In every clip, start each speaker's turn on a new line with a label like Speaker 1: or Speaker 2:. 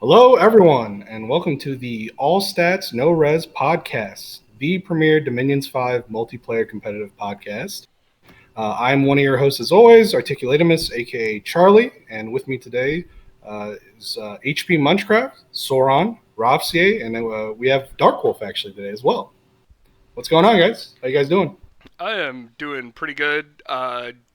Speaker 1: Hello, everyone, and welcome to the All Stats No Res podcast, the premier Dominions 5 multiplayer competitive podcast. I'm one of your hosts, as always, Articulatimus, aka Charlie, and with me today is HP Munchcraft, Sauron, Ravsier, and we have Dark Wolf actually today as well. What's going on, guys? How you guys doing?
Speaker 2: I am doing pretty good.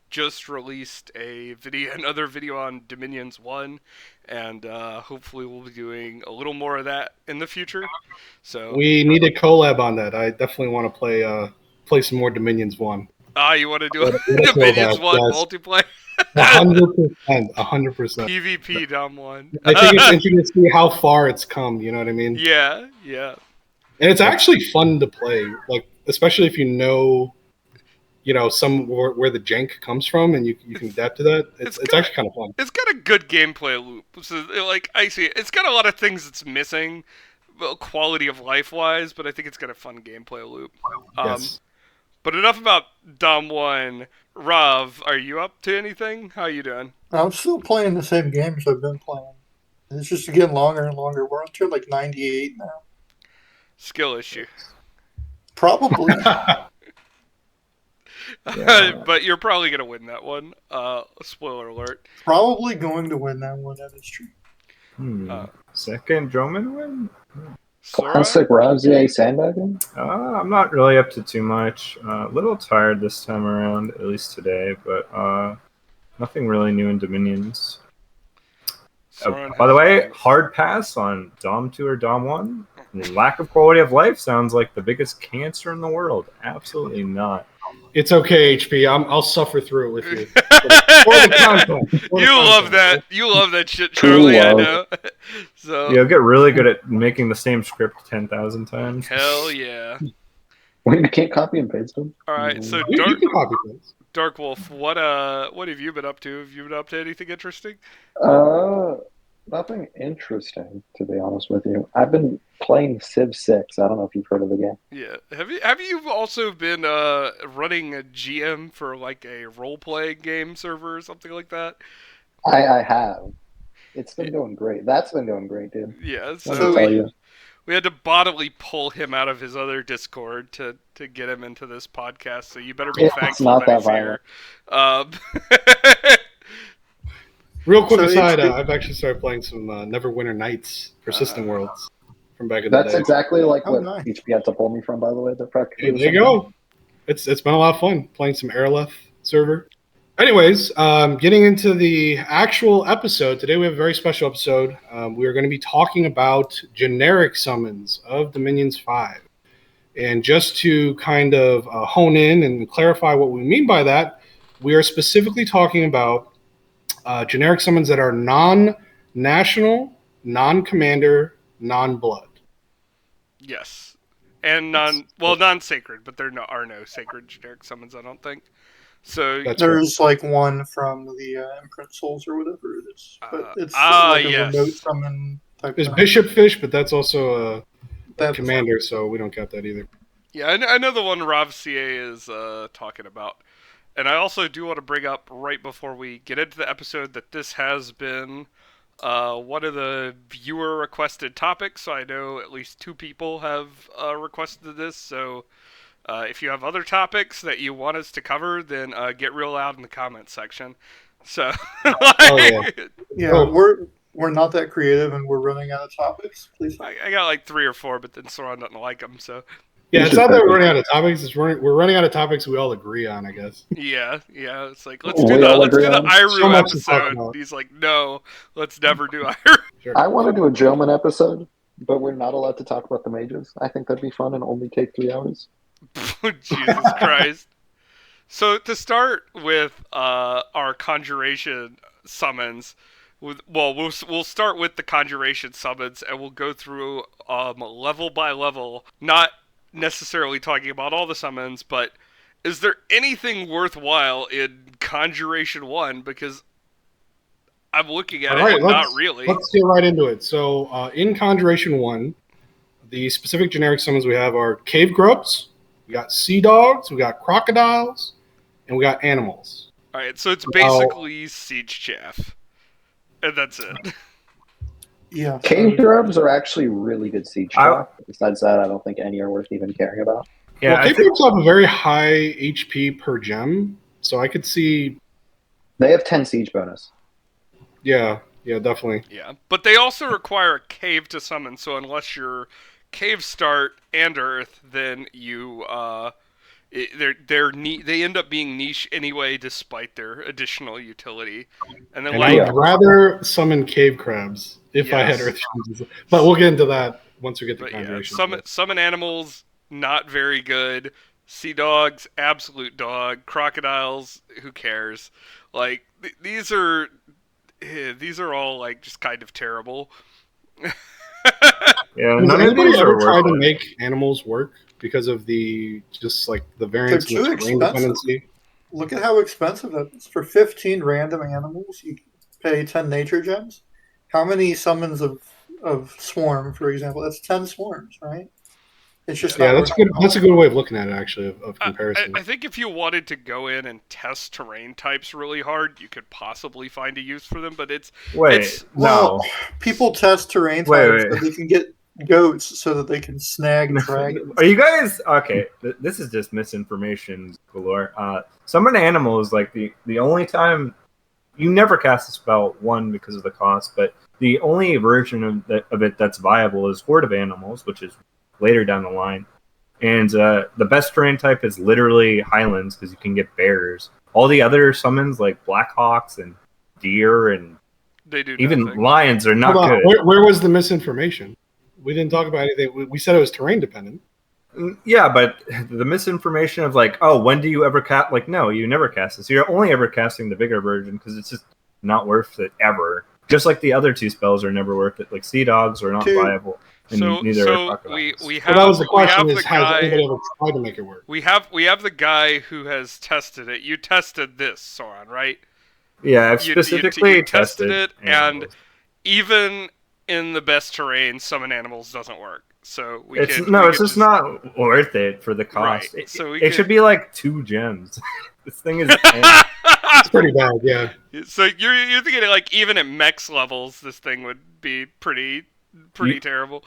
Speaker 2: Just released another video on Dominions 1, and hopefully we'll be doing a little more of that in the future. So
Speaker 1: We need a collab on that. I definitely want to play some more Dominions 1.
Speaker 2: you want to do
Speaker 1: What
Speaker 2: a
Speaker 1: a
Speaker 2: Dominions
Speaker 1: throwback,
Speaker 2: 1
Speaker 1: yes.
Speaker 2: multiplayer?
Speaker 1: 100%, 100%.
Speaker 2: PvP Dom 1.
Speaker 1: I think it's interesting to see how far it's come. You know what I mean?
Speaker 2: Yeah.
Speaker 1: And it's actually fun to play, like especially if you know, some where the jank comes from, and you can adapt to that. It's actually kind of fun.
Speaker 2: It's got a good gameplay loop. So, like I see, it's got a lot of things that's missing, well, quality of life wise, but I think it's got a fun gameplay loop.
Speaker 1: Yes.
Speaker 2: But enough about Dom 1. Rav, are you up to anything? How you doing?
Speaker 3: I'm still playing the same games I've been playing. It's just getting longer and longer. We're up to like 98 now.
Speaker 2: Skill issue.
Speaker 3: Probably.
Speaker 2: But you're probably going to win that one. Spoiler alert.
Speaker 3: Probably going to win that one. That is true.
Speaker 4: Second Droman win?
Speaker 5: Classic Ravsier sandbagging?
Speaker 4: I'm not really up to too much. A little tired this time around, at least today, but nothing really new in Dominions. By the way, hard pass on Dom 2 or Dom 1. Lack of quality of life sounds like the biggest cancer in the world. Absolutely not.
Speaker 1: It's okay, HP. I'll suffer through it with you.
Speaker 2: You love that. You love that shit, Charlie. I know. So
Speaker 4: you'll get really good at making the same script 10,000 times.
Speaker 2: Hell yeah.
Speaker 5: Wait, you can't copy and paste them?
Speaker 2: All right, so
Speaker 1: you can copy paste.
Speaker 2: Dark Wolf, what have you been up to? Have you been up to anything interesting?
Speaker 5: Nothing interesting, to be honest with you. I've been playing Civ 6. I don't know if you've heard of the game.
Speaker 2: Yeah. Have you also been running a GM for like a role-playing game server or something like that?
Speaker 5: I have. It's been going great. That's been going great, dude.
Speaker 2: Yeah,
Speaker 5: so
Speaker 2: we had to bodily pull him out of his other Discord to get him into this podcast, so you better be thankful that he's here.
Speaker 1: Real quick aside, I've actually started playing some Neverwinter Nights Persistent Worlds from back in the day.
Speaker 5: That's exactly like what HP had to pull me from, by the way.
Speaker 1: Hey, there you go. It's been a lot of fun playing some Aeroleth server. Anyways, getting into the actual episode, today we have a very special episode. We are going to be talking about generic summons of Dominions 5. And just to kind of hone in and clarify what we mean by that, we are specifically talking about generic summons that are non-national, non-commander, non-blood.
Speaker 2: Yes. And non-sacred, but there are no sacred generic summons, I don't think. So
Speaker 3: there's like one from the Imprint Souls or whatever it is. But it's like a remote summon type.
Speaker 1: There's Bishop Fish, but that's also a commander, so we don't count that either.
Speaker 2: Yeah, I know the one Ravsier is talking about. And I also do want to bring up right before we get into the episode that this has been one of the viewer requested topics. So I know at least 2 people have requested this. So if you have other topics that you want us to cover, then get real loud in the comments section. So
Speaker 3: we're not that creative and we're running out of topips. Please,
Speaker 2: I got like 3 or 4, but then Sauron doesn't like them. So.
Speaker 1: Yeah, it's not that we're running out of topics. We're running out of topics we all agree on, I guess.
Speaker 2: Yeah. It's like let's do the Iru episode. He's like, no, let's never do Iru.
Speaker 5: Sure. I want to do a Joman episode, but we're not allowed to talk about the mages. I think that'd be fun and only take 3 hours.
Speaker 2: Jesus Christ! So to start with our conjuration summons. We'll start with the conjuration summons, and we'll go through level by level, not necessarily talking about all the summons, but is there anything worthwhile in Conjuration 1? Because I'm looking at it, not really.
Speaker 1: Let's get right into it. So in Conjuration 1, the specific generic summons we have are cave grubs, we got sea dogs, we got crocodiles, and we got animals.
Speaker 2: Alright, so it's basically siege chaff. And that's it.
Speaker 3: Yeah.
Speaker 5: Cave grubs are actually really good siege trap. Besides that, I don't think any are worth even caring about.
Speaker 1: Yeah, well, cave grubs have a very high HP per gem, so I could see.
Speaker 5: They have 10 siege bonus.
Speaker 1: Yeah, definitely.
Speaker 2: Yeah, but they also require a cave to summon, so unless you're cave start and earth, then you they end up being niche anyway, despite their additional utility.
Speaker 1: And I would rather summon cave crabs if I had earth gems, but we'll get into that once we get to Conjuration.
Speaker 2: Summon animals, not very good. Sea dogs, absolute dog. Crocodiles, who cares? Like these are all like just kind of terrible.
Speaker 1: Yeah, none of these ever tried to make animals work because of the variance in the terrain dependency.
Speaker 3: Look at how expensive that is. For 15 random animals, you pay 10 nature gems. How many summons of swarm, for example? That's 10 swarms, right? It's just
Speaker 1: that's good. That's a good way of looking at it, actually, of comparison.
Speaker 2: I think if you wanted to go in and test terrain types really hard, you could possibly find a use for them. But
Speaker 3: people test terrain types so they can get goats so that they can snag dragons.
Speaker 4: Are you guys okay? This is just misinformation galore. Summon animals, like the only time you never cast a spell, one because of the cost, but the only version of it that's viable is Horde of Animals, which is later down the line. And the best terrain type is literally Highlands because you can get bears. All the other summons like Blackhawks and deer and even lions are not good.
Speaker 1: Where was the misinformation? We didn't talk about anything. We said it was terrain dependent.
Speaker 4: Yeah, but the misinformation of like, oh, when do you ever cast? Like, no, you never cast this. You're only ever casting the bigger version because it's just not worth it ever. Just like the other two spells are never worth it. Like Sea Dogs are not viable.
Speaker 2: So we have
Speaker 1: that was the question: has anybody ever tried to make it work?
Speaker 2: We have the guy who has tested it. You tested this, Soren, right?
Speaker 4: Yeah, I've specifically
Speaker 2: you tested it, and even in the best terrain, summon animals doesn't work. So
Speaker 4: it's just not worth it for the cost.
Speaker 2: Right.
Speaker 4: It should be like 2 gems. This thing is
Speaker 1: it's pretty bad, yeah.
Speaker 2: So you're thinking like even at max levels, this thing would be pretty terrible.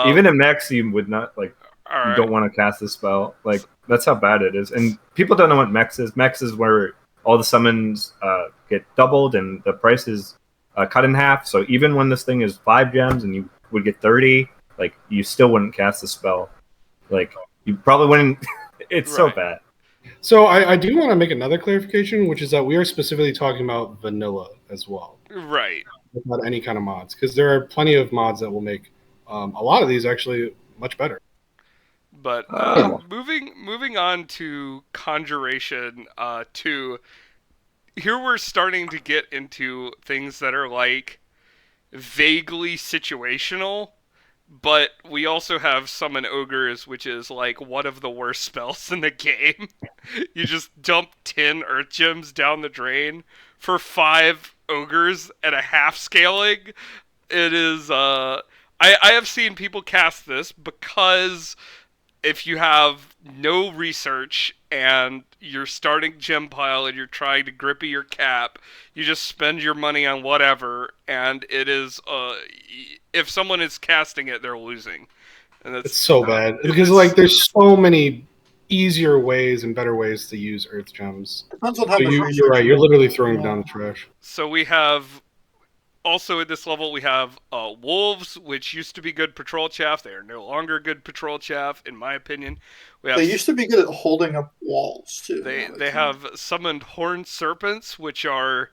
Speaker 4: Even at max, you would not like. You don't want to cast this spell. Like that's how bad it is. And people don't know what max is. Max is where all the summons get doubled and the price is cut in half. So even when this thing is 5 gems and you would get 30, like you still wouldn't cast the spell. Like you probably wouldn't. It's so bad.
Speaker 1: So I do want to make another clarification, which is that we are specifically talking about vanilla as well.
Speaker 2: Right.
Speaker 1: Without any kind of mods, because there are plenty of mods that will make a lot of these actually much better.
Speaker 2: But moving on to Conjuration 2, here we're starting to get into things that are like vaguely situational, but we also have Summon Ogres, which is like one of the worst spells in the game. You just dump 10 Earth Gems down the drain for 5 Ogres at a half scaling. It is, I have seen people cast this because if you have no research and you're starting gem pile and you're trying to grippy your cap, you just spend your money on whatever, and it is if someone is casting it, they're losing. And
Speaker 1: it's so bad because like there's so many easier ways and better ways to use Earth Gems.
Speaker 3: Depends on how much
Speaker 1: you're right. You're literally throwing them down the trash.
Speaker 2: So we have. Also at this level, we have wolves, which used to be good patrol chaff. They are no longer good patrol chaff, in my opinion.
Speaker 3: They used to be good at holding up walls, too.
Speaker 2: They have summoned horned serpents, which are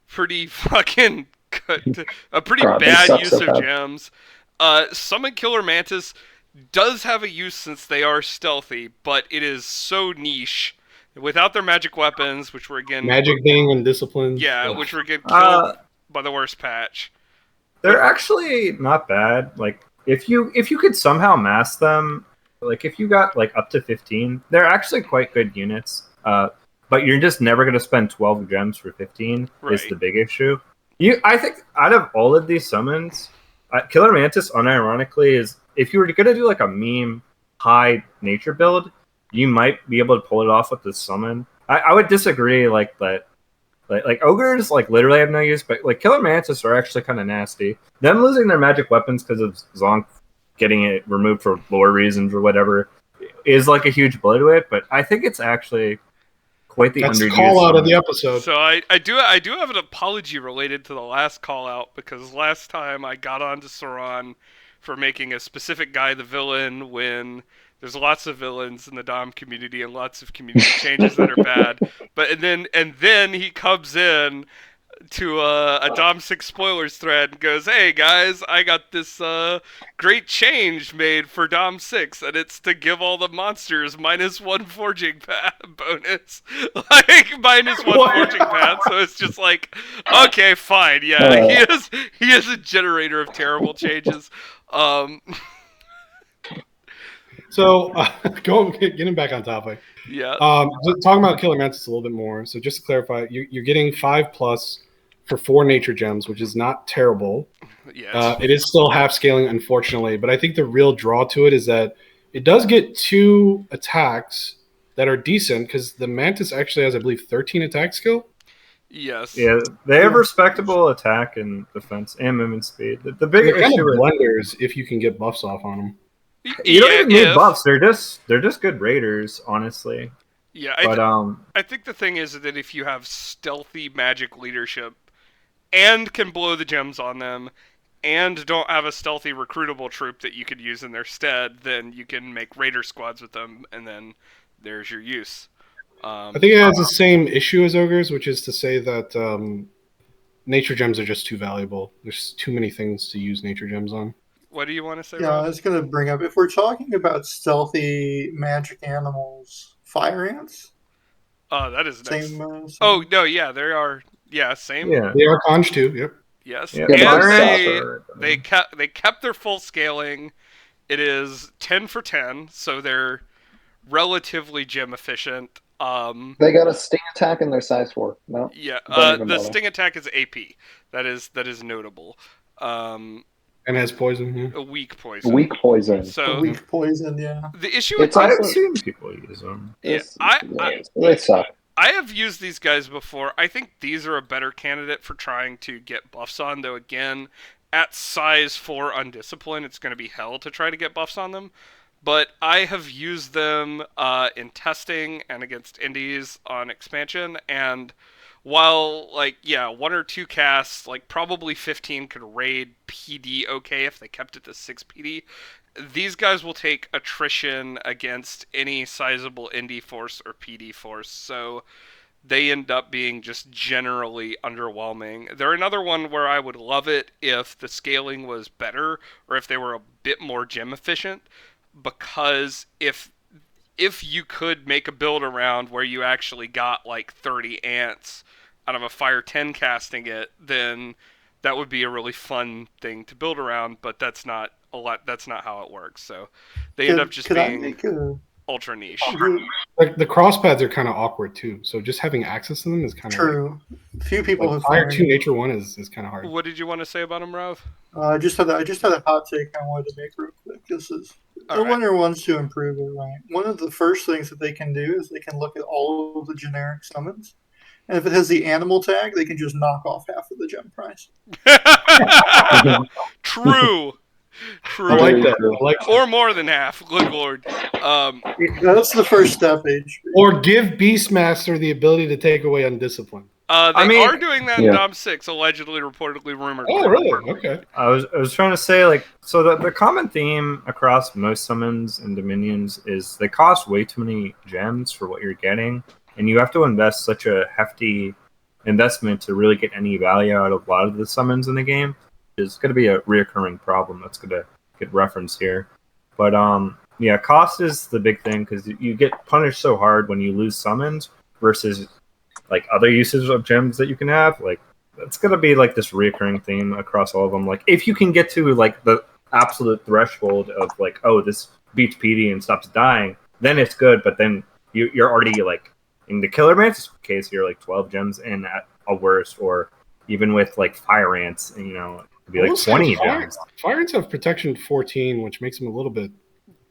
Speaker 2: pretty fucking good. A pretty bad use of gems. Summon Killer Mantis does have a use since they are stealthy, but it is so niche. Without their magic weapons, which were again...
Speaker 1: Magic being and disciplines.
Speaker 2: Yeah, which were getting killed by the worst patch.
Speaker 4: They're actually not bad. Like if you could somehow mass them, like if you got like up to 15, they're actually quite good units. But you're just never going to spend 12 gems for 15 is the big issue. I think out of all of these summons, Killer Mantis unironically is, if you were going to do like a meme high nature build, you might be able to pull it off with this summon. I would disagree like that. Like ogres, like literally have no use, but like killer mantis are actually kind of nasty. Them losing their magic weapons because of Zonk getting it removed for lore reasons or whatever is like a huge blow to it. But I think it's actually quite the
Speaker 1: That's the
Speaker 4: underused
Speaker 1: call out of
Speaker 4: summon.
Speaker 1: the episode.
Speaker 2: So I do have an apology related to the last call out, because last time I got on to Sauron for making a specific guy the villain when there's lots of villains in the Dom community and lots of community changes that are bad. But and then he comes in to a Dom 6 spoilers thread and goes, "Hey guys, I got this great change made for Dom 6, and it's to give all the monsters -1 forging path bonus." Like, -1 forging path, so it's just like, okay, fine, yeah, he is a generator of terrible changes.
Speaker 1: So, getting back on topic.
Speaker 2: Yeah.
Speaker 1: Talking about Killer Mantis a little bit more. So, just to clarify, you're getting 5+ for 4 nature gems, which is not terrible.
Speaker 2: Yeah.
Speaker 1: It is still half scaling, unfortunately. But I think the real draw to it is that it does get 2 attacks that are decent, because the Mantis actually has, I believe, 13 attack skill.
Speaker 2: Yes.
Speaker 4: Yeah, they have respectable attack and defense and movement speed. The big
Speaker 1: They're kind
Speaker 4: issue
Speaker 1: of
Speaker 4: is
Speaker 1: blenders if you can get buffs off on them.
Speaker 4: you don't even need buffs. They're just good raiders, honestly.
Speaker 2: Yeah, I think the thing is that if you have stealthy magic leadership and can blow the gems on them and don't have a stealthy recruitable troop that you could use in their stead, then you can make raider squads with them, and then there's your use.
Speaker 1: I think it has the same issue as ogres, which is to say that nature gems are just too valuable. There's too many things to use nature gems on.
Speaker 2: What do you want to say,
Speaker 3: Yeah,
Speaker 2: Rob?
Speaker 3: I was going to bring up, if we're talking about stealthy magic animals, fire ants?
Speaker 2: Oh, that is nice.
Speaker 3: Same.
Speaker 2: Oh, no, yeah, they are. Yeah, same.
Speaker 4: Yeah,
Speaker 1: they are conj too. Yep.
Speaker 2: Yes.
Speaker 4: Yeah,
Speaker 2: And they kept their full scaling. It is 10 for 10, so they're relatively gem efficient.
Speaker 5: They got a sting attack and they're size 4. No.
Speaker 2: Yeah. The sting attack is AP. That is notable.
Speaker 1: And has poison. Yeah.
Speaker 2: A weak poison.
Speaker 5: Weak poison.
Speaker 2: So
Speaker 3: weak poison, yeah.
Speaker 2: the issue
Speaker 5: It's
Speaker 2: with
Speaker 4: I've seen people use them.
Speaker 2: Yeah,
Speaker 5: they suck.
Speaker 2: I have used these guys before. I think these are a better candidate for trying to get buffs on, though again, at size 4 undisciplined, it's going to be hell to try to get buffs on them. But I have used them in testing and against indies on expansion, and while, like, yeah, 1 or 2 casts, like, probably 15 could raid PD okay if they kept it to 6 PD, these guys will take attrition against any sizable indie force or PD force, so they end up being just generally underwhelming. They're another one where I would love it if the scaling was better, or if they were a bit more gem efficient, because if you could make a build around where you actually got like 30 ants out of a Fire 10 casting it, then that would be a really fun thing to build around, but that's not how it works. So they end up just being ultra niche.
Speaker 1: Like the cross pads are kind of awkward too, so just having access to them is kind of
Speaker 3: true. Few people have
Speaker 1: Fire 2 nature 1 is kind of hard.
Speaker 2: What did you want to say about them, Rav?
Speaker 3: I just had a hot take I wanted to make real quick. This is the winner wants to improve it, right? One of the first things that they can do is they can look at all of the generic summons, and if it has the animal tag, they can just knock off half of the gem price.
Speaker 2: True.
Speaker 1: I like that.
Speaker 2: Or more than half. Good lord.
Speaker 3: That's the first step, HP.
Speaker 1: Or give Beastmaster the ability to take away undisciplined.
Speaker 2: They are doing that in Dom 6, allegedly, reportedly, rumored.
Speaker 1: Oh, really? Okay.
Speaker 4: I was trying to say, like, so the common theme across most summons and dominions is they cost way too many gems for what you're getting, and you have to invest such a hefty investment to really get any value out of a lot of the summons in the game. It's going to be a reoccurring problem that's going to get referenced here. But yeah, cost is the big thing, because you get punished so hard when you lose summons versus like other uses of gems that you can have. Like, it's going to be like this reoccurring theme across all of them. Like, if you can get to like the absolute threshold of like, oh, this beats PD and stops dying, then it's good. But then you're already like, in the Killer Mantis case, you're like 12 gems in at a worst, or even with like Fire Ants, you know, it'd be like 20 gems.
Speaker 1: Fire Ants have protection 14, which makes them a little bit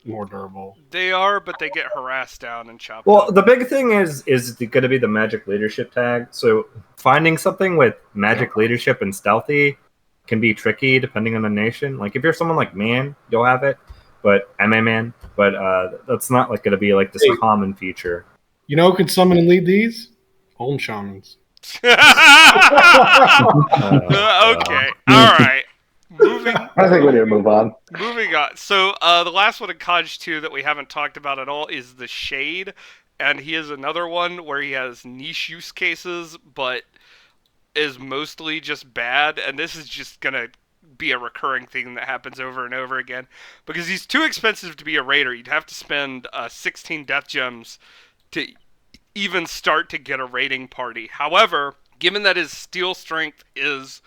Speaker 1: more durable.
Speaker 2: They are, but they get harassed down and chopped
Speaker 4: Well,
Speaker 2: up.
Speaker 4: the big thing is going to be the magic leadership tag. So finding something with magic leadership and stealthy can be tricky depending on the nation. Like if you're someone like Man, you'll have it, but Man, but that's not like going to be like this common feature.
Speaker 1: You know who could summon and lead these? Home shamans.
Speaker 2: Okay, all right.
Speaker 5: I think we need to move on.
Speaker 2: Moving on. So the last one in Conj 2 that we haven't talked about at all is the Shade, and he is another one where he has niche use cases, but is mostly just bad, and this is just gonna be a recurring thing that happens over and over again, because he's too expensive to be a raider. You'd have to spend 16 death gems to even start to get a raiding party. However, given that his steel strength is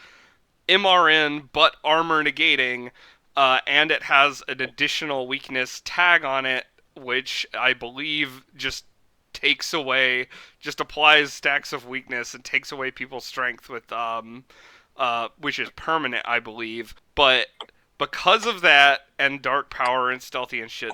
Speaker 2: MRN but armor negating, and it has an additional weakness tag on it, which I believe just applies stacks of weakness and takes away people's strength with which is permanent, I believe. But because of that and dark power and stealthy and shit,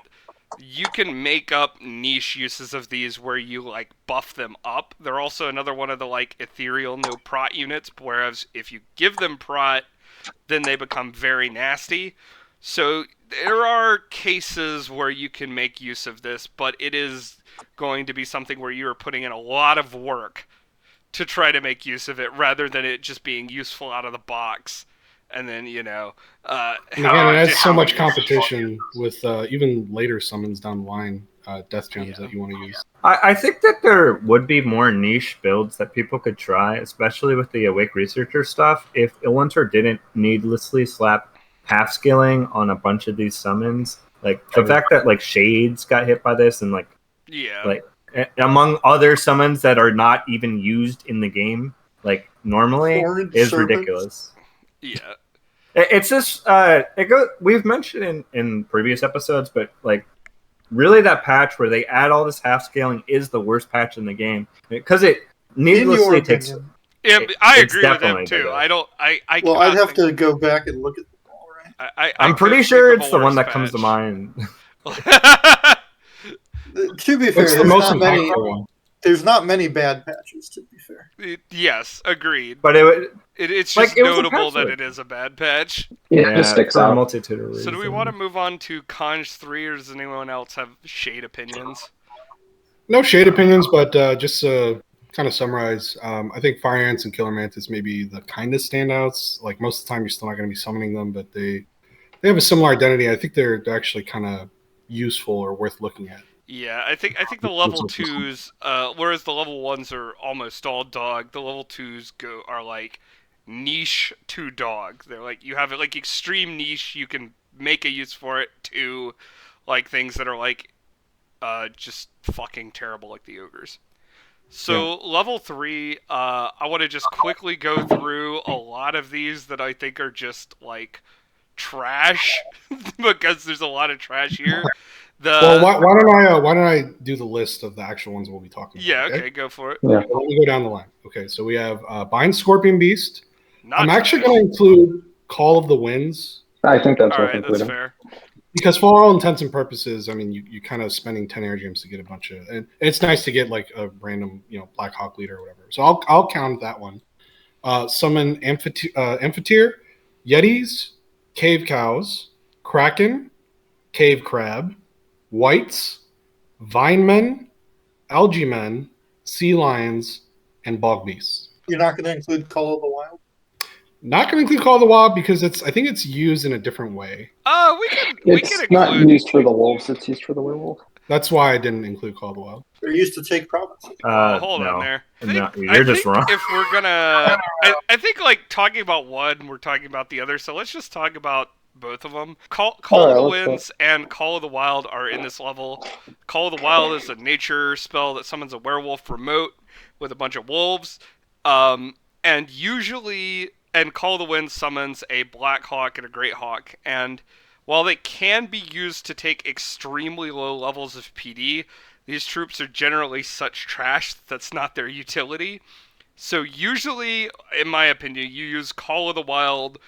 Speaker 2: you can make up niche uses of these where you like buff them up. They're also another one of the like ethereal no prot units, whereas if you give them prot, then they become very nasty. So there are cases where you can make use of this, but it is going to be something where you are putting in a lot of work to try to make use of it, rather than it just being useful out of the box. And then,
Speaker 1: again, it has so much competition with even later summons down the line, death gems that you want to use.
Speaker 4: I think that there would be more niche builds that people could try, especially with the Awake Researcher stuff, if Illinter didn't needlessly slap half scaling on a bunch of these summons. Like the fact that like Shades got hit by this and like among other summons that are not even used in the game, like normally, is ridiculous.
Speaker 2: Yeah.
Speaker 4: It's just we've mentioned in previous episodes, but like really that patch where they add all this half scaling is the worst patch in the game because it needlessly takes.
Speaker 2: I agree with him too.
Speaker 3: I'd have to go back and look at them all, right?
Speaker 4: I'm pretty sure it's the one that comes to mind.
Speaker 3: To be fair, there's not many bad patches, to be fair.
Speaker 2: Yes, agreed.
Speaker 4: But
Speaker 2: it's just notable that it is a bad patch.
Speaker 5: It just sticks out.
Speaker 4: Multitude of reasons.
Speaker 2: So do we want to move on to Conj 3, or does anyone else have shade opinions?
Speaker 1: No shade opinions, but just to kind of summarize, I think Fire Ants and Killer Mantis may be the kindest standouts. Like most of the time, you're still not going to be summoning them, but they have a similar identity. I think they're actually kind of useful or worth looking at.
Speaker 2: Yeah, I think the level 2s, whereas the level 1s are almost all dog, the level 2s are like niche to dog. They're like, you have it like extreme niche, you can make a use for it, to like things that are like just fucking terrible, like the ogres. So level 3, I want to just quickly go through a lot of these that I think are just like trash because there's a lot of trash here.
Speaker 1: Why don't I do the list of the actual ones we'll be talking about?
Speaker 2: Yeah, okay, go for it.
Speaker 1: Yeah, let me go down the line. Okay, so we have Bind Scorpion Beast. I'm actually
Speaker 2: trash.
Speaker 1: going to include Call of the Winds.
Speaker 5: I think that's
Speaker 2: all right. That's fair.
Speaker 1: Because for all intents and purposes, I mean, you kind of spending 10 air gems to get a bunch of, and it's nice to get like a random, Black Hawk leader or whatever. So I'll count that one. Summon Amphitheater, Yetis, Cave Cows, Kraken, Cave Crab, Whites, Vine Men, Algae Men, Sea Lions, and Bog Beasts.
Speaker 3: You're not going to include Call of the Wild?
Speaker 1: Not going to include Call of the Wild because I think it's used in a different way.
Speaker 5: It's not used for the wolves, it's used for the werewolf.
Speaker 1: That's why I didn't include Call of the Wild.
Speaker 3: They're used to take provinces.
Speaker 2: Hold on there.
Speaker 4: You're just wrong.
Speaker 2: If we're gonna, I think like talking about one, we're talking about the other. So let's just talk about both of them. Call of the Winds and Call of the Wild are in this level. Call of the Wild is a nature spell that summons a werewolf remote with a bunch of wolves, and Call of the Winds summons a Black Hawk and a Great Hawk, and while they can be used to take extremely low levels of PD, these troops are generally such trash that's not their utility. So usually, in my opinion, you use Call of the Wild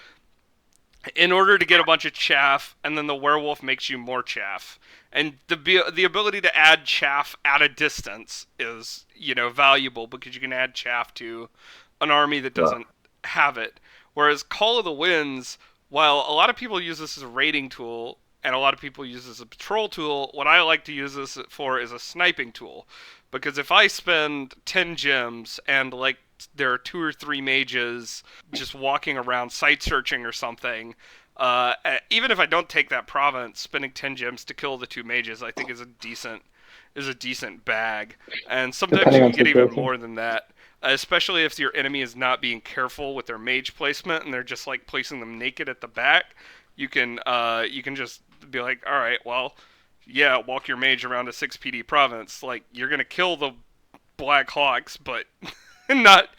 Speaker 2: in order to get a bunch of chaff, and then the werewolf makes you more chaff. And the ability to add chaff at a distance is, valuable because you can add chaff to an army that doesn't have it. Whereas Call of the Winds, while a lot of people use this as a raiding tool and a lot of people use this as a patrol tool, what I like to use this for is a sniping tool. Because if I spend 10 gems and like there are 2 or 3 mages just walking around site searching or something, even if I don't take that province, spending 10 gems to kill the 2 mages, I think is a decent bag. And sometimes
Speaker 5: Depending
Speaker 2: you
Speaker 5: on
Speaker 2: can get even
Speaker 5: situation.
Speaker 2: more than that, especially if your enemy is not being careful with their mage placement and they're just like placing them naked at the back. You can just be like, all right, well, yeah, walk your mage around a 6 PD province. Like, you're gonna kill the Black Hawks, but not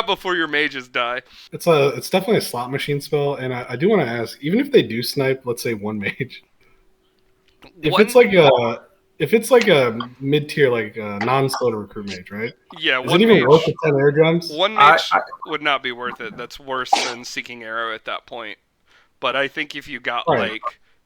Speaker 2: before your mages die.
Speaker 1: It's definitely a slot machine spell, and I do want to ask, even if they do snipe, let's say one mage, if it's like a mid tier, like a non-slow to recruit mage, right?
Speaker 2: Yeah,
Speaker 1: Is it even worth the 10 air drums?
Speaker 2: One mage would not be worth it. That's worse than Seeking Arrow at that point. But I think if you got like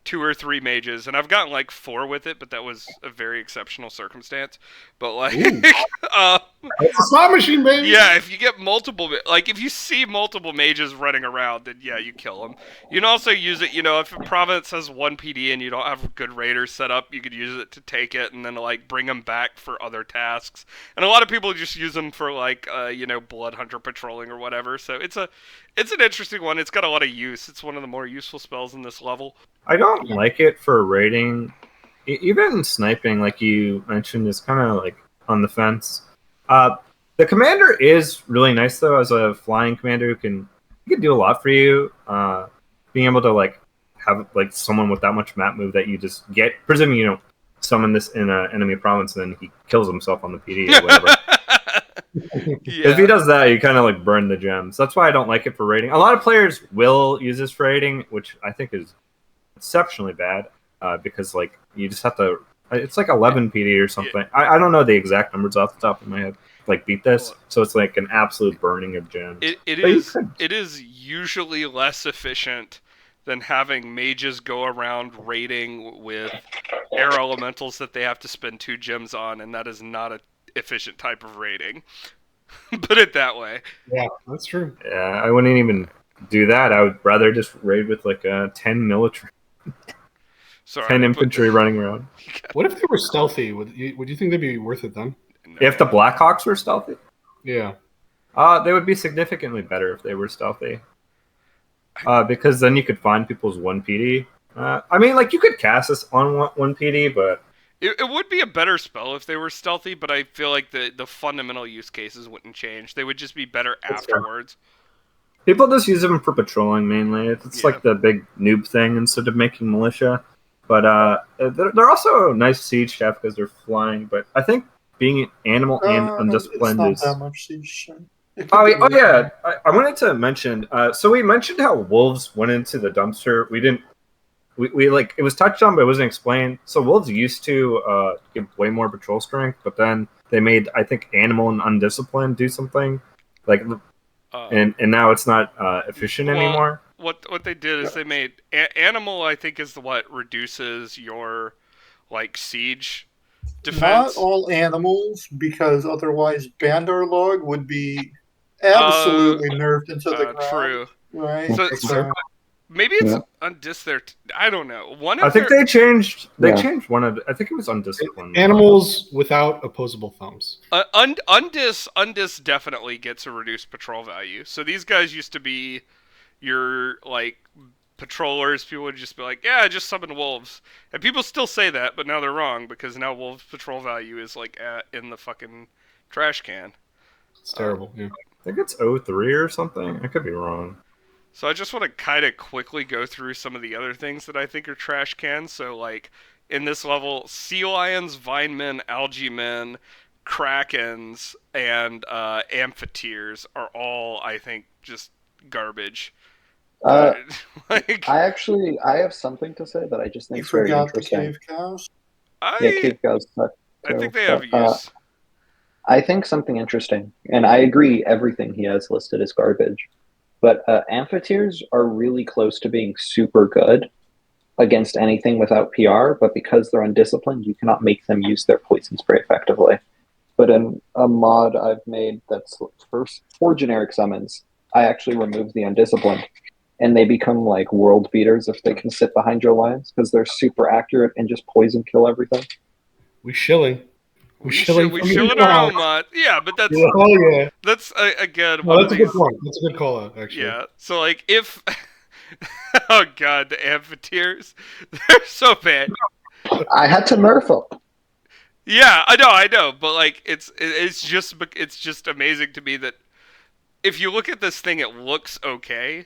Speaker 2: 2 or 3 mages, and I've gotten like 4 with it, but that was a very exceptional circumstance. But like,
Speaker 1: it's a slot machine, baby.
Speaker 2: Yeah, if you get multiple, like if you see multiple mages running around, then yeah, you kill them. You can also use it, if a province has 1 PD and you don't have good raiders set up, you could use it to take it and then like bring them back for other tasks. And a lot of people just use them for like, blood hunter patrolling or whatever. So it's an interesting one. It's got a lot of use. It's one of the more useful spells in this level.
Speaker 4: I don't like it for raiding. Even sniping, like you mentioned, is kind of like on the fence. The commander is really nice though, as a flying commander who can do a lot for you. Being able to like have like someone with that much map move that you just get, presuming you don't summon this in an enemy province, and then he kills himself on the PD or whatever. If he does that, you kind of like burn the gems. That's why I don't like it for raiding. A lot of players will use this for raiding, which I think is exceptionally bad, because like you just have to. It's like 11 PD or something. I don't know the exact numbers off the top of my head. Like beat this, so it's like an absolute burning of gems.
Speaker 2: It is usually less efficient than having mages go around raiding with air elementals that they have to spend 2 gems on, and that is not an efficient type of raiding. Put it that way.
Speaker 1: Yeah, that's true.
Speaker 4: Yeah, I wouldn't even do that. I would rather just raid with like 10 military. 10 infantry running around.
Speaker 1: What if they were stealthy? Would you think they'd be worth it then?
Speaker 2: No.
Speaker 4: If the Blackhawks were stealthy?
Speaker 1: Yeah.
Speaker 4: They would be significantly better if they were stealthy. Because then you could find people's 1 PD. I mean, like, you could cast this on 1 PD, but...
Speaker 2: It would be a better spell if they were stealthy, but I feel like the fundamental use cases wouldn't change. They would just be better afterwards.
Speaker 4: People just use them for patrolling, mainly. It's like the big noob thing instead of making militia. But they're also nice siege staff because they're flying. But I think being animal and undisciplined
Speaker 3: it's not that much siege.
Speaker 4: Oh yeah, I wanted to mention. So we mentioned how wolves went into the dumpster. We like it was touched on, but it wasn't explained. So wolves used to give way more patrol strength, but then they made, I think, animal and undisciplined do something like, and now it's not efficient anymore.
Speaker 2: What they did is they made animal. I think is what reduces your like siege defense.
Speaker 3: Not all animals, because otherwise Bandar Log would be absolutely nerfed into the ground.
Speaker 2: True.
Speaker 3: Right.
Speaker 2: So maybe it's undis there. I don't know.
Speaker 4: I think they changed. They changed one of. I think it was undisciplined.
Speaker 1: Animals without opposable thumbs.
Speaker 2: Undis definitely gets a reduced patrol value. So these guys used to be your like patrollers. People would just be like, yeah, just summon wolves, and people still say that, but now they're wrong because now wolves patrol value is like in the fucking trash can.
Speaker 1: It's terrible. Yeah.
Speaker 4: I think it's 03 or something. I could be wrong.
Speaker 2: So I just want to kind of quickly go through some of the other things that I think are trash cans. So like in this level, sea lions, vine men, algae men, krakens, and amphitheres are all, I think, just garbage.
Speaker 5: I have something to say that I just think is very interesting.
Speaker 3: The cave cows?
Speaker 5: Cave cows suck.
Speaker 2: I think they have use.
Speaker 5: I think something interesting, and I agree everything he has listed is garbage. But amphitheaters are really close to being super good against anything without PR, but because they're undisciplined, you cannot make them use their poison spray effectively. But in a mod I've made that's for generic summons, I actually remove the undisciplined, and they become like world beaters if they can sit behind your lines because they're super accurate and just poison kill everything.
Speaker 1: We shilling.
Speaker 2: We shilling our own mod. Yeah, but that's that's again
Speaker 1: one of these. Good point. That's a good call out, actually.
Speaker 2: Yeah. So like if oh god, the amphitheaters, they're so bad.
Speaker 5: I had to nerf them.
Speaker 2: Yeah, I know, but like it's just amazing to me that if you look at this thing, it looks okay,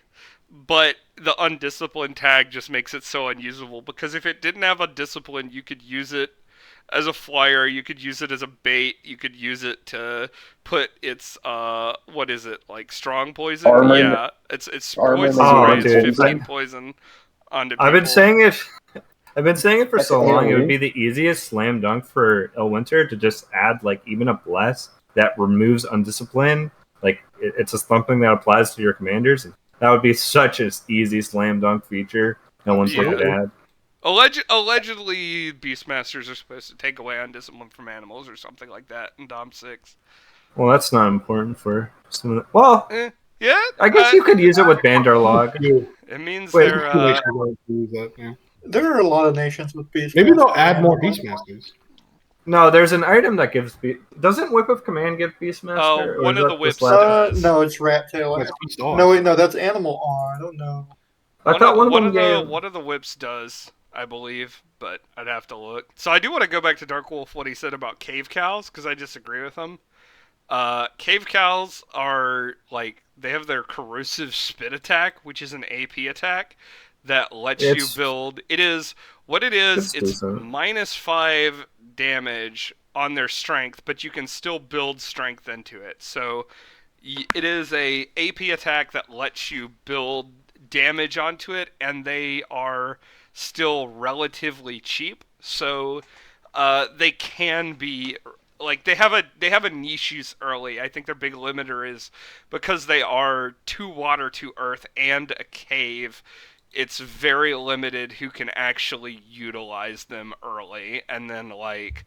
Speaker 2: but the undisciplined tag just makes it so unusable. Because if it didn't have undisciplined, you could use it as a flyer, you could use it as a bait, you could use it to put its what is it, like strong poison?
Speaker 5: Armor,
Speaker 2: yeah, it's poison spray. It's 15 poison onto people.
Speaker 4: I've been saying it for so long. It would be the easiest slam dunk for Winter to just add like even a bless that removes undisciplined. Like it's just something that applies to your commanders. And that would be such an easy slam dunk feature. No one's looking to add.
Speaker 2: Allegedly, Beastmasters are supposed to take away undiscipline from animals or something like that in Dom 6.
Speaker 4: Well, that's not important for some of the... Well,
Speaker 2: yeah.
Speaker 4: I guess you could use it with Bandar Log.
Speaker 2: It means there are
Speaker 3: a lot of nations with Beastmasters.
Speaker 1: Maybe they'll add more Beastmasters.
Speaker 4: No, there's an item that gives... Doesn't Whip of Command give Beastmaster?
Speaker 2: One of the whips
Speaker 3: does. No, it's Rat Tail. No, wait, no, that's Animal Arm. I don't know.
Speaker 4: I thought one
Speaker 2: of the whips does, I believe, but I'd have to look. So I do want to go back to Dark Wolf, what he said about cave cows, because I disagree with him. Cave cows are, like, they have their corrosive spit attack, which is an AP attack that lets you build... It's -5 damage on their strength, but you can still build strength into it. So it is a AP attack that lets you build damage onto it, and they are still relatively cheap, so they can be like they have a niche use early. I think their big limiter is because they are 2 water, 2 earth, and a cave. It's very limited who can actually utilize them early, and then like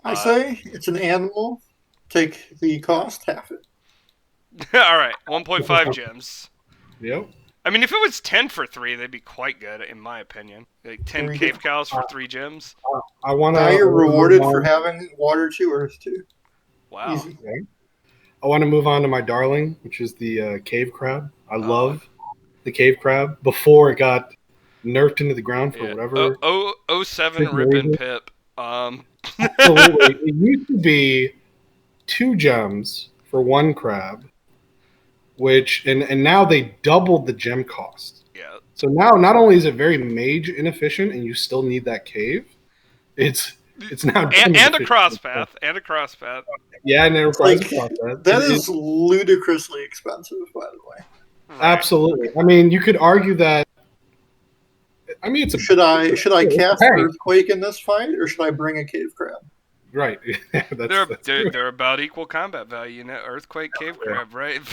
Speaker 3: I say it's an animal. Take the cost, half it.
Speaker 2: All right, 1.5 gems.
Speaker 1: Yep.
Speaker 2: I mean, if it was 10 for 3, they'd be quite good, in my opinion. Like 10 cave cows for 3 gems.
Speaker 3: Now you're rewarded for having water 2, earth 2.
Speaker 2: Wow.
Speaker 3: Easy.
Speaker 1: Okay. I want to move on to my darling, which is the cave crab. I love the cave crab before it got nerfed into the ground for whatever.
Speaker 2: 07 Rip and Pip.
Speaker 1: Absolutely. It used to be 2 gems for 1 crab. Which and now they doubled the gem cost.
Speaker 2: Yeah.
Speaker 1: So now not only is it very mage inefficient, and you still need that cave, it's now
Speaker 2: and a cross path.
Speaker 1: Yeah, and a cross path.
Speaker 3: That is ludicrously expensive, by the way.
Speaker 2: Right.
Speaker 1: Absolutely. I mean, you could argue that. I mean,
Speaker 3: should I cast Earthquake in this fight, or should I bring a cave crab?
Speaker 1: Right.
Speaker 2: They're about equal combat value, Earthquake, cave crab, right?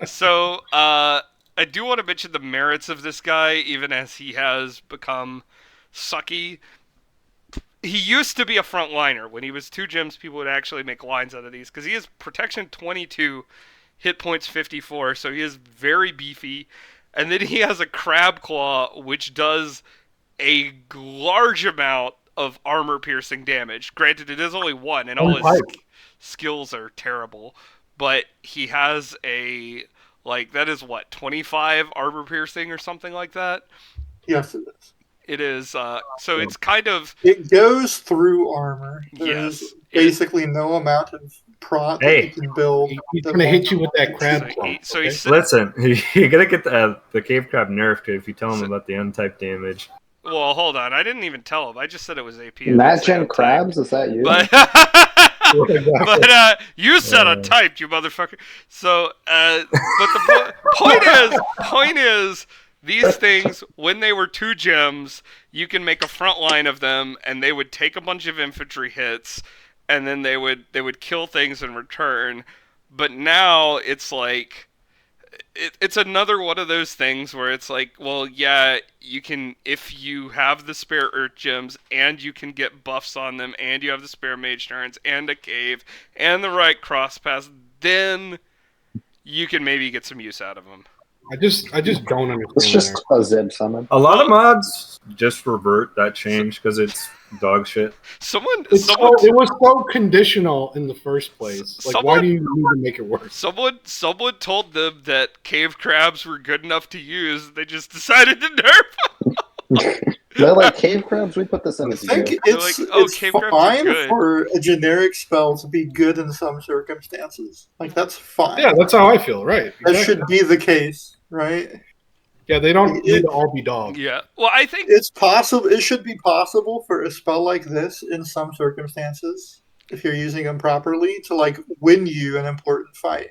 Speaker 2: So, I do want to mention the merits of this guy, even as he has become sucky. He used to be a frontliner. When he was 2 gems, people would actually make lines out of these, because he has protection 22, hit points 54, so he is very beefy. And then he has a crab claw, which does a large amount of armor-piercing damage. Granted, it is only 1, and all his skills are terrible. But he has a, like, that is what, 25 armor-piercing or something like that?
Speaker 3: Yes, it is.
Speaker 2: It is, so it's kind of...
Speaker 3: It goes through armor. There's basically no amount of prot that you can build.
Speaker 1: He's going to hit you with that crab claw.
Speaker 4: Listen, you're going to get the cave crab nerfed if you tell him about the untyped damage.
Speaker 2: Well, hold on. I didn't even tell him. I just said it was AP.
Speaker 5: Matt Gen Crabs, is that you?
Speaker 2: But, you said untyped, you motherfucker. So, but the point is, these things, when they were 2 gems, you can make a front line of them, and they would take a bunch of infantry hits, and then they would kill things in return. But now it's like it's another one of those things where it's like, well, yeah, you can, if you have the spare Earth gems and you can get buffs on them and you have the spare mage turns and a cave and the right cross pass, then you can maybe get some use out of them.
Speaker 1: I just don't understand.
Speaker 5: It's just a Zib summon.
Speaker 4: A lot of mods just revert that change because it's dog shit.
Speaker 1: It was so conditional in the first place. Like, why do you need to make it worse?
Speaker 2: Someone told them that cave crabs were good enough to use. They just decided to nerf them.
Speaker 5: They're like, cave crabs, we put this in.
Speaker 3: I think it's fine for a generic spell to be good in some circumstances. Like, that's fine.
Speaker 1: Yeah, that's how I feel, right.
Speaker 3: That should be the case, right?
Speaker 1: Yeah, they don't need to all be dogs.
Speaker 2: Yeah, well, I think
Speaker 3: it's possible. It should be possible for a spell like this in some circumstances, if you're using them properly, to like win you an important fight.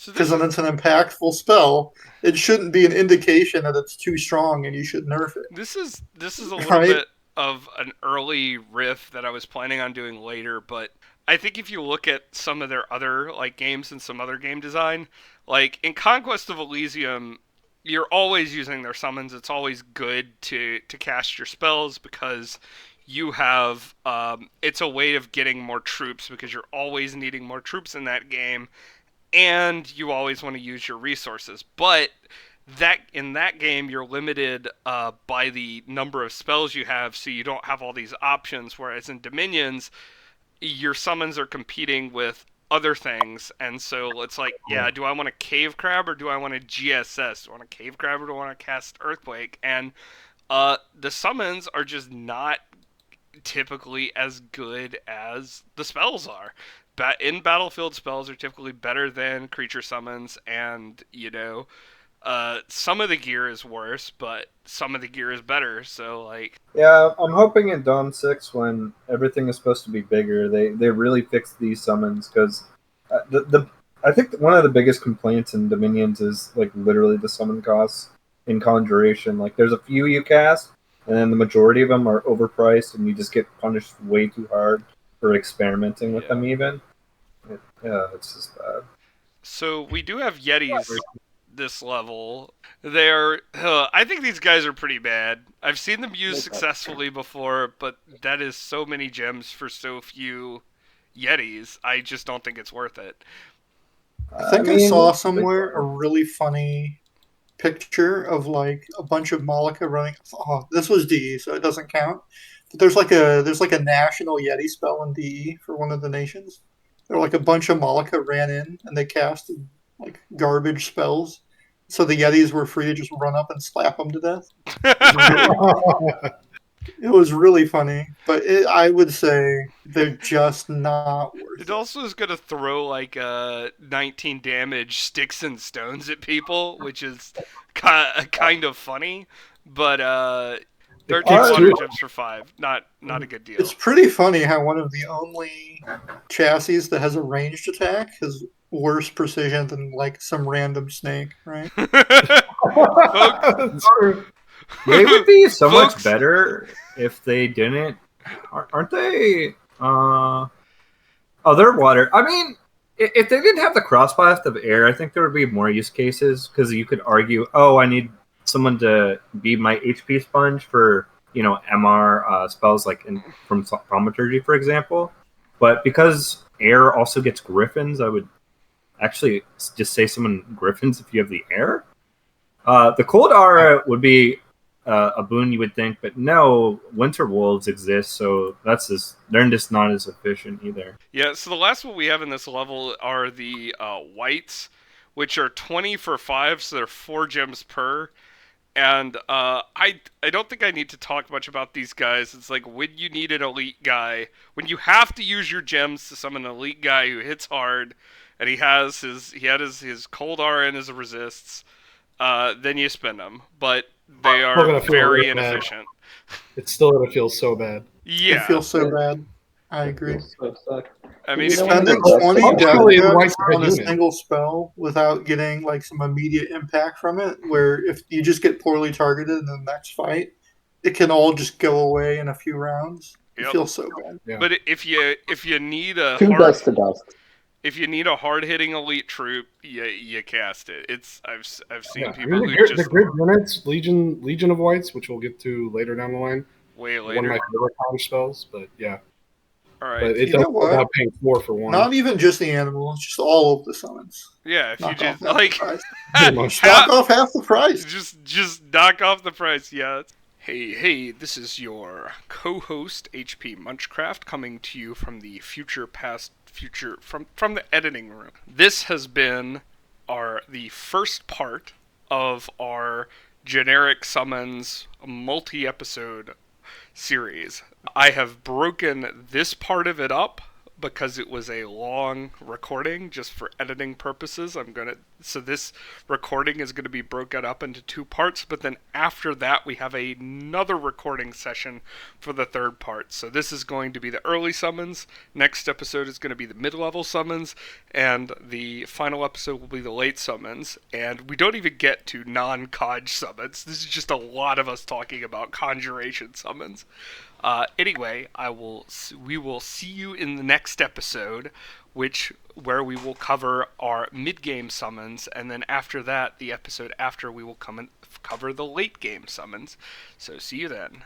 Speaker 3: Because then it's an impactful spell. It shouldn't be an indication that it's too strong and you should nerf it.
Speaker 2: This is a little bit of an early riff that I was planning on doing later, but I think if you look at some of their other like games and some other game design, like in Conquest of Elysium, you're always using their summons. It's always good to cast your spells because you have it's a way of getting more troops because you're always needing more troops in that game. And you always want to use your resources, but in that game you're limited by the number of spells you have, so you don't have all these options. Whereas in Dominions, your summons are competing with other things, and so it's like, yeah, do I want a cave crab or do I want a GSS? Do I want a cave crab or do I want to cast Earthquake? And the summons are just not typically as good as the spells are. In Battlefield, spells are typically better than creature summons, and, you know, some of the gear is worse, but some of the gear is better, so, like...
Speaker 4: Yeah, I'm hoping in Dawn 6, when everything is supposed to be bigger, they really fix these summons, because I think one of the biggest complaints in Dominions is, like, literally the summon costs in Conjuration. Like, there's a few you cast, and then the majority of them are overpriced, and you just get punished way too hard for experimenting with them, even. Yeah, it's just bad.
Speaker 2: So we do have Yetis this level. They're I think these guys are pretty bad. I've seen them used successfully before, but that is so many gems for so few Yetis. I just don't think it's worth it.
Speaker 3: I think I saw somewhere a really funny picture of like a bunch of Malika running. Oh, this was DE, so it doesn't count. But there's like a national Yeti spell in DE for one of the nations. They're like a bunch of Malika ran in and they cast like garbage spells, so the Yetis were free to just run up and slap them to death. It was really funny, but I would say they're just not worth it.
Speaker 2: It also is going to throw like 19 damage sticks and stones at people, which is kind of funny, but 13 gems for 5, not a good deal.
Speaker 3: It's pretty funny how one of the only chassis that has a ranged attack has worse precision than like some random snake, right?
Speaker 4: They would be so much better if they didn't. Aren't they? They're water. I mean, if they didn't have the crossblast of air, I think there would be more use cases because you could argue, I need someone to be my HP sponge for, MR spells like from Thaumaturgy, for example. But because air also gets griffins, I would actually just say summon griffins if you have the air. The cold aura would be a boon, you would think, but no, winter wolves exist, so they're just not as efficient either.
Speaker 2: Yeah, so the last one we have in this level are the whites, which are 20 for 5, so they're 4 gems per. And I don't think I need to talk much about these guys. It's like when you need an elite guy, when you have to use your gems to summon an elite guy who hits hard, and he had his cold aura and his resists, then you spend them. But they are very inefficient.
Speaker 1: It's still gonna feel so bad.
Speaker 2: Yeah,
Speaker 3: it feels so bad. I agree.
Speaker 2: I mean,
Speaker 3: spending 20 death on a single spell without getting like some immediate impact from it, where if you just get poorly targeted in the next fight, it can all just go away in a few rounds. It feels so bad.
Speaker 2: Yeah. But if you need a if you need a hard-hitting elite troop, you cast it. I've seen
Speaker 1: I
Speaker 2: people
Speaker 1: mean,
Speaker 2: who just
Speaker 1: the grid units, Legion of Whites, which we'll get to later down the line.
Speaker 2: way
Speaker 1: One of
Speaker 2: later.
Speaker 1: my favorite conjure spells, but yeah.
Speaker 2: All right.
Speaker 1: But it
Speaker 3: You
Speaker 1: does
Speaker 3: know what?
Speaker 1: without paying 4 for 1.
Speaker 3: Not even just the animals, just all of the summons.
Speaker 2: Yeah, if you
Speaker 3: Knock
Speaker 2: just
Speaker 3: off half
Speaker 2: like
Speaker 3: the price.
Speaker 1: Pretty much.
Speaker 3: Knock off half the price.
Speaker 2: just knock off the price. Yeah. Hey, this is your co-host HP Munchcraft coming to you from the future from the editing room. This has been the first part of our generic summons multi-episode series. I have broken this part of it up because it was a long recording just for editing purposes. So this recording is going to be broken up into 2 parts, but then after that we have another recording session for the 3rd part. So this is going to be the early summons, next episode is going to be the mid-level summons, and the final episode will be the late summons. And we don't even get to non-conj summons. This is just a lot of us talking about conjuration summons. Anyway, we will see you in the next episode, where we will cover our mid-game summons, and then after that, the episode after, we will come and cover the late-game summons. So see you then.